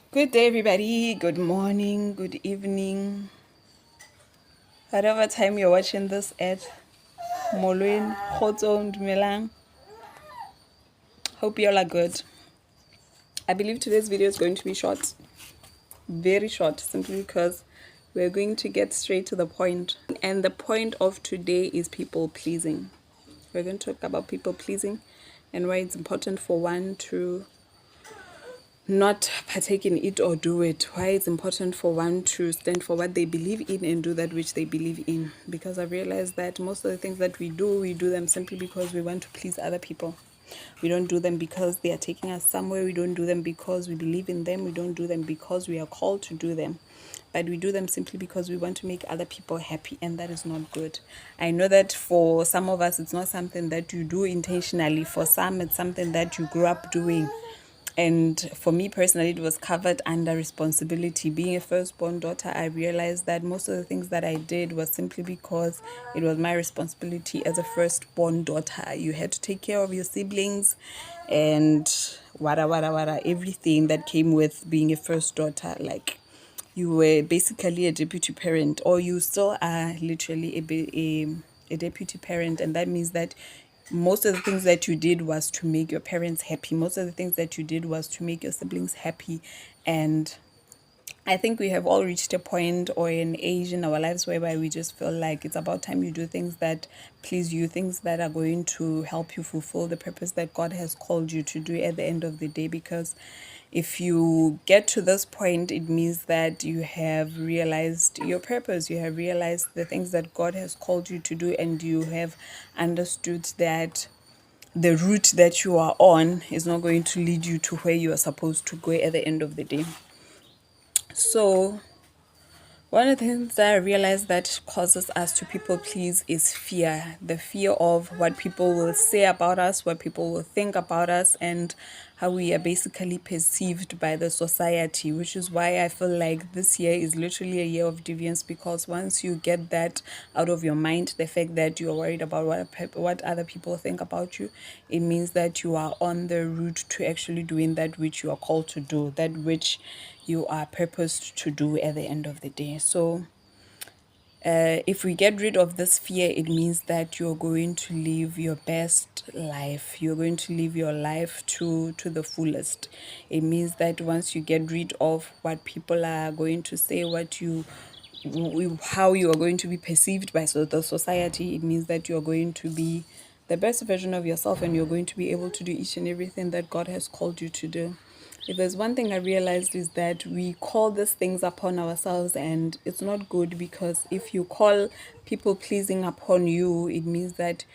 Good day, everybody. Good morning, good evening. Whatever time you're watching this at, Molweni, Kgotsong, Dumelang. Hope you all are good. I believe today's video is going to be short, very short, simply because we're going to get straight to the point. And the point of today is people pleasing. We're going to talk about people pleasing and why it's important for one to not partake in it or do it, why it's important for one to stand for what they believe in and do that which they believe in. Because I've realized that most of the things that we do them simply because we want to please other people. We don't do them because they are taking us somewhere. We don't do them because we believe in them. We don't do them because we are called to do them. But we do them simply because we want to make other people happy, and that is not good. I know that for some of us, it's not something that you do intentionally. For some, it's something that you grew up doing. And for me personally, it was covered under responsibility. Being a firstborn daughter, I realized that most of the things that I did was simply because it was my responsibility as a firstborn daughter. You had to take care of your siblings and everything that came with being a first daughter. Like, you were basically a deputy parent, or you still are literally a deputy parent, and that means that most of the things that you did was to make your parents happy. Most of the things that you did was to make your siblings happy. And I think we have all reached a point or an age in our lives whereby we just feel like it's about time you do things that please you, things that are going to help you fulfill the purpose that God has called you to do at the end of the day. Because if you get to this point, it means that you have realized your purpose, you have realized the things that God has called you to do, and you have understood that the route that you are on is not going to lead you to where you are supposed to go at the end of the day. So one of the things that I realized that causes us to people please is fear. The fear of what people will say about us, what people will think about us, and how we are basically perceived by the society, which is why I feel like this year is literally a year of deviance, because once you get that out of your mind, the fact that you are worried about what other people think about you, it means that you are on the route to actually doing that which you are called to do, that which you are purposed to do at the end of the day. So if we get rid of this fear, it means that you're going to live your best life. You're going to live your life to the fullest. It means that once you get rid of what people are going to say, how you are going to be perceived by the society, it means that you're going to be the best version of yourself, and you're going to be able to do each and everything that God has called you to do. If there's one thing I realized, is that we call these things upon ourselves, and it's not good, because if you call people pleasing upon you, it means that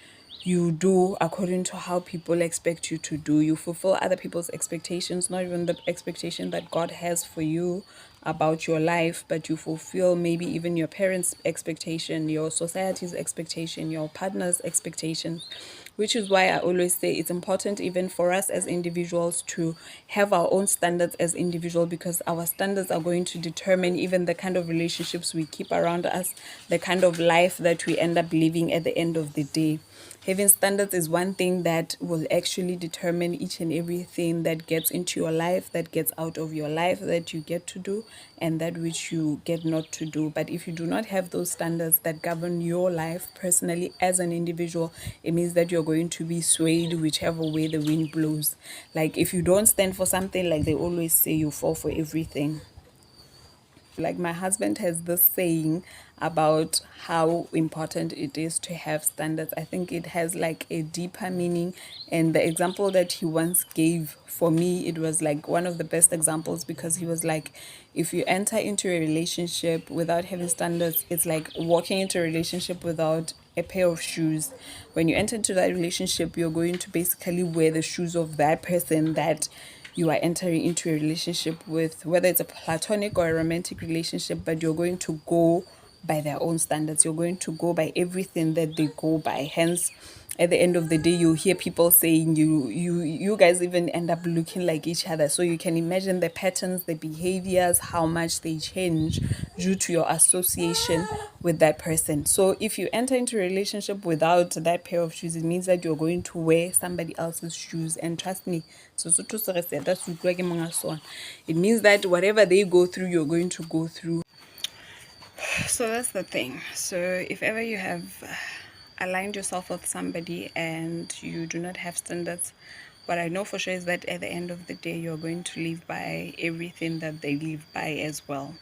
you do according to how people expect you to do. You fulfill other people's expectations, not even the expectation that God has for you about your life, but you fulfill maybe even your parents' expectation, your society's expectation, your partner's expectations. Which is why I always say it's important even for us as individuals to have our own standards as individuals, because our standards are going to determine even the kind of relationships we keep around us, the kind of life that we end up living at the end of the day. Having standards is one thing that will actually determine each and everything that gets into your life, that gets out of your life, that you get to do, and that which you get not to do. But if you do not have those standards that govern your life personally as an individual, it means that you're going to be swayed whichever way the wind blows. Like, if you don't stand for something, like they always say, you fall for everything. Like, my husband has this saying about how important it is to have standards. I think it has like a deeper meaning. And the example that he once gave for me, it was like one of the best examples, because he was like, if you enter into a relationship without having standards, it's like walking into a relationship without a pair of shoes. When you enter into that relationship, you're going to basically wear the shoes of that person that you are entering into a relationship with, whether it's a platonic or a romantic relationship, but you're going to go by their own standards. You're going to go by everything that they go by. Hence, at the end of the day, you hear people saying you guys even end up looking like each other. So you can imagine the patterns, the behaviors, how much they change due to your association with that person. So if you enter into a relationship without that pair of shoes, it means that you're going to wear somebody else's shoes. And trust me, it means that whatever they go through, you're going to go through. So that's the thing. So if ever you have aligned yourself with somebody and you do not have standards, what I know for sure is that at the end of the day, you're going to live by everything that they live by as well,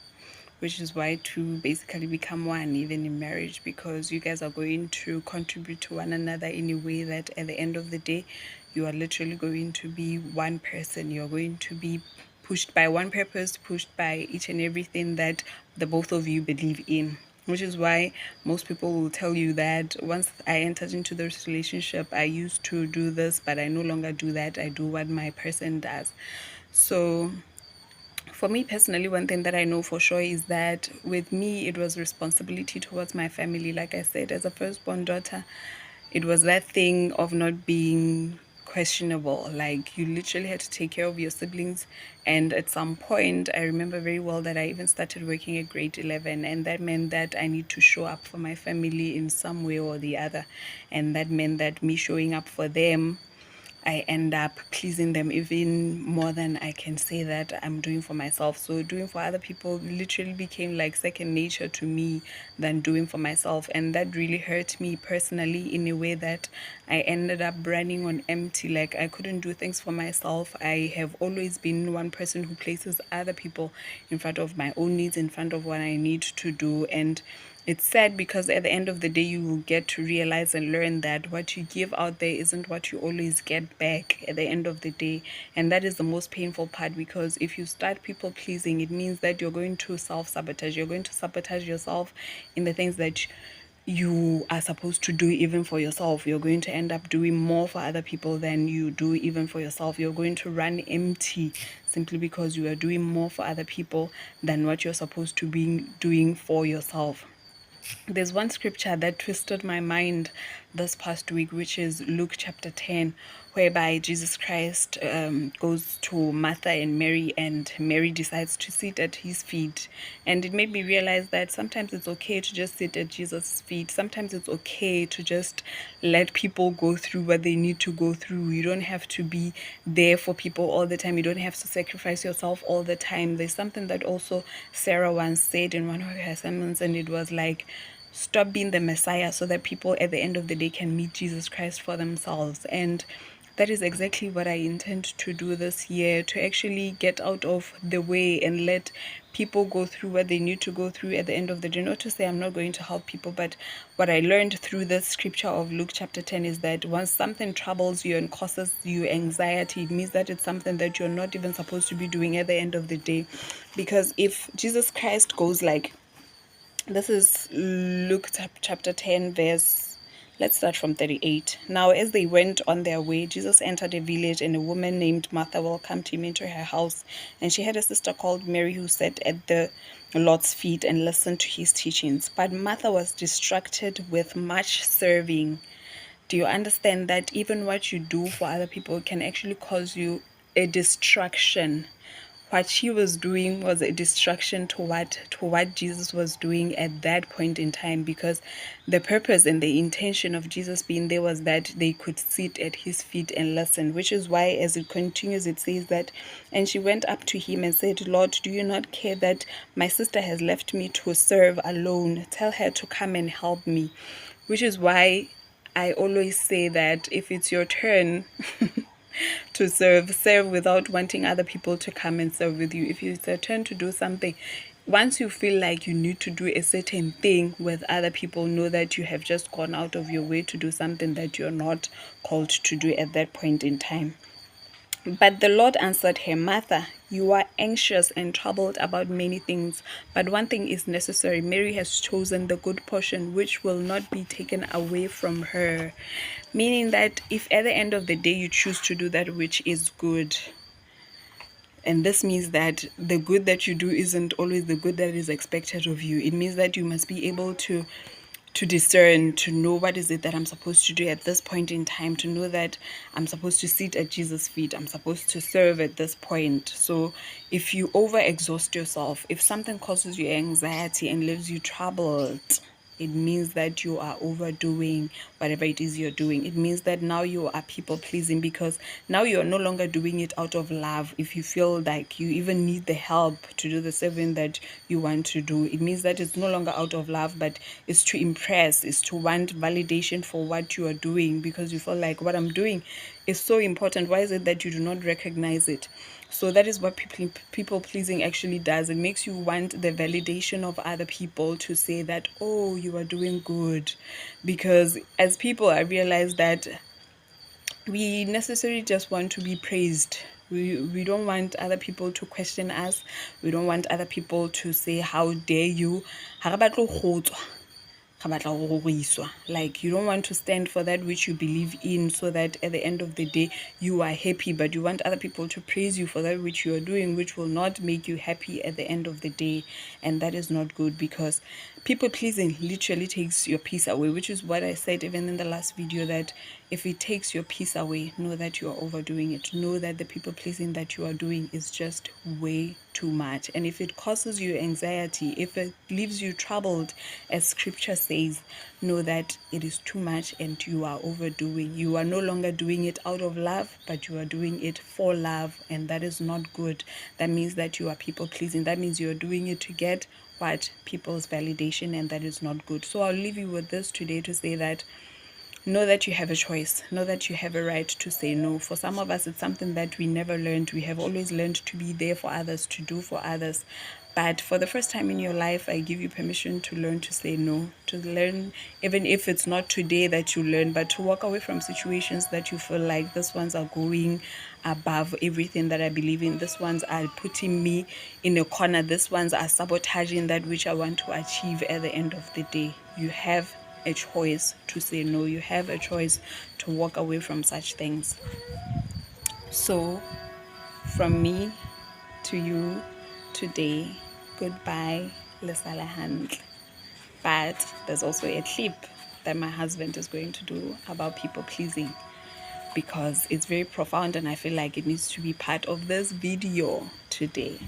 which is why to basically become one, even in marriage, because you guys are going to contribute to one another in a way that at the end of the day, you are literally going to be one person. You're going to be pushed by one purpose, pushed by each and everything that the both of you believe in. Which is why most people will tell you that once I entered into this relationship, I used to do this, but I no longer do that. I do what my person does. So for me personally, one thing that I know for sure is that with me, it was responsibility towards my family. Like I said, as a firstborn daughter, it was that thing of not being questionable. Like you literally had to take care of your siblings. And at some point, I remember very well that I even started working at grade 11. And that meant that I need to show up for my family in some way or the other. And that meant that me showing up for them, I end up pleasing them even more than I can say that I'm doing for myself. So doing for other people literally became like second nature to me than doing for myself. And that really hurt me personally in a way that I ended up running on empty. Like I couldn't do things for myself. I have always been one person who places other people in front of my own needs, in front of what I need to do. And it's sad because at the end of the day, you will get to realize and learn that what you give out there isn't what you always get back at the end of the day. And that is the most painful part, because if you start people pleasing, it means that you're going to self-sabotage. You're going to sabotage yourself in the things that you are supposed to do even for yourself. You're going to end up doing more for other people than you do even for yourself. You're going to run empty simply because you are doing more for other people than what you're supposed to be doing for yourself. There's one scripture that twisted my mind this past week, which is Luke chapter 10, whereby Jesus Christ goes to Martha and Mary, and Mary decides to sit at his feet. And it made me realize that sometimes it's okay to just sit at Jesus' feet. Sometimes it's okay to just let people go through what they need to go through. You don't have to be there for people all the time. You don't have to sacrifice yourself all the time. There's something that also Sarah once said in one of her sermons, and it was like, stop being the Messiah so that people at the end of the day can meet Jesus Christ for themselves. And that is exactly what I intend to do this year, to actually get out of the way and let people go through what they need to go through at the end of the day. Not to say I'm not going to help people, but what I learned through this scripture of Luke chapter 10 is that once something troubles you and causes you anxiety, it means that it's something that you're not even supposed to be doing at the end of the day. Because if Jesus Christ goes like, this is Luke chapter 10, verse, let's start from 38. Now, as they went on their way, Jesus entered a village, and a woman named Martha welcomed him into her house. And she had a sister called Mary who sat at the Lord's feet and listened to his teachings. But Martha was distracted with much serving. Do you understand that even what you do for other people can actually cause you a distraction? What she was doing was a distraction to what Jesus was doing at that point in time, because the purpose and the intention of Jesus being there was that they could sit at his feet and listen, which is why as it continues it says that, and she went up to him and said, Lord, do you not care that my sister has left me to serve alone? Tell her to come and help me. Which is why I always say that if it's your turn to serve without wanting other people to come and serve with you. If it's your turn to do something, once you feel like you need to do a certain thing with other people, know that you have just gone out of your way to do something that you're not called to do at that point in time. But the Lord answered her, Martha, you are anxious and troubled about many things, but one thing is necessary. Mary has chosen the good portion, which will not be taken away from her. Meaning that if at the end of the day you choose to do that which is good, and this means that the good that you do isn't always the good that is expected of you. It means that you must be able to to discern, to know what is it that I'm supposed to do at this point in time, to know that I'm supposed to sit at Jesus' feet, I'm supposed to serve at this point. So if you overexhaust yourself, if something causes you anxiety and leaves you troubled, it means that you are overdoing whatever it is you're doing. It means that now you are people pleasing, because now you're no longer doing it out of love. If you feel like you even need the help to do the serving that you want to do, it means that it's no longer out of love, but it's to impress, it's to want validation for what you are doing, because you feel like what I'm doing is so important. Why is it that you do not recognize it? So that is what people pleasing actually does. It makes you want the validation of other people to say that, oh, you are doing good. Because as people, I realize that we necessarily just want to be praised. We don't want other people to question us. We don't want other people to say, how dare you. Like, you don't want to stand for that which you believe in, so that at the end of the day you are happy, but you want other people to praise you for that which you are doing, which will not make you happy at the end of the day. And that is not good, because people pleasing literally takes your peace away, which is what I said even in the last video, that if it takes your peace away, know that you are overdoing it. Know that the people pleasing that you are doing is just way too much. And if it causes you anxiety, if it leaves you troubled, as scripture says, know that it is too much and you are overdoing. You are no longer doing it out of love, but you are doing it for love, and that is not good. That means that you are people pleasing. That means you are doing it to get what? People's validation, and that is not good. So I'll leave you with this today, to say that know that you have a choice. Know that you have a right to say no. For some of us, it's something that we never learned. We have always learned to be there for others, to do for others. But for the first time in your life, I give you permission to learn to say no. To learn, even if it's not today that you learn, but to walk away from situations that you feel like these ones are going above everything that I believe in. These ones are putting me in a corner. These ones are sabotaging that which I want to achieve at the end of the day. You have a choice to say no. You have a choice to walk away from such things. So from me to you today, goodbye, lesala handle. But there's also a clip that my husband is going to do about people pleasing, because it's very profound and I feel like it needs to be part of this video today.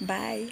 Bye.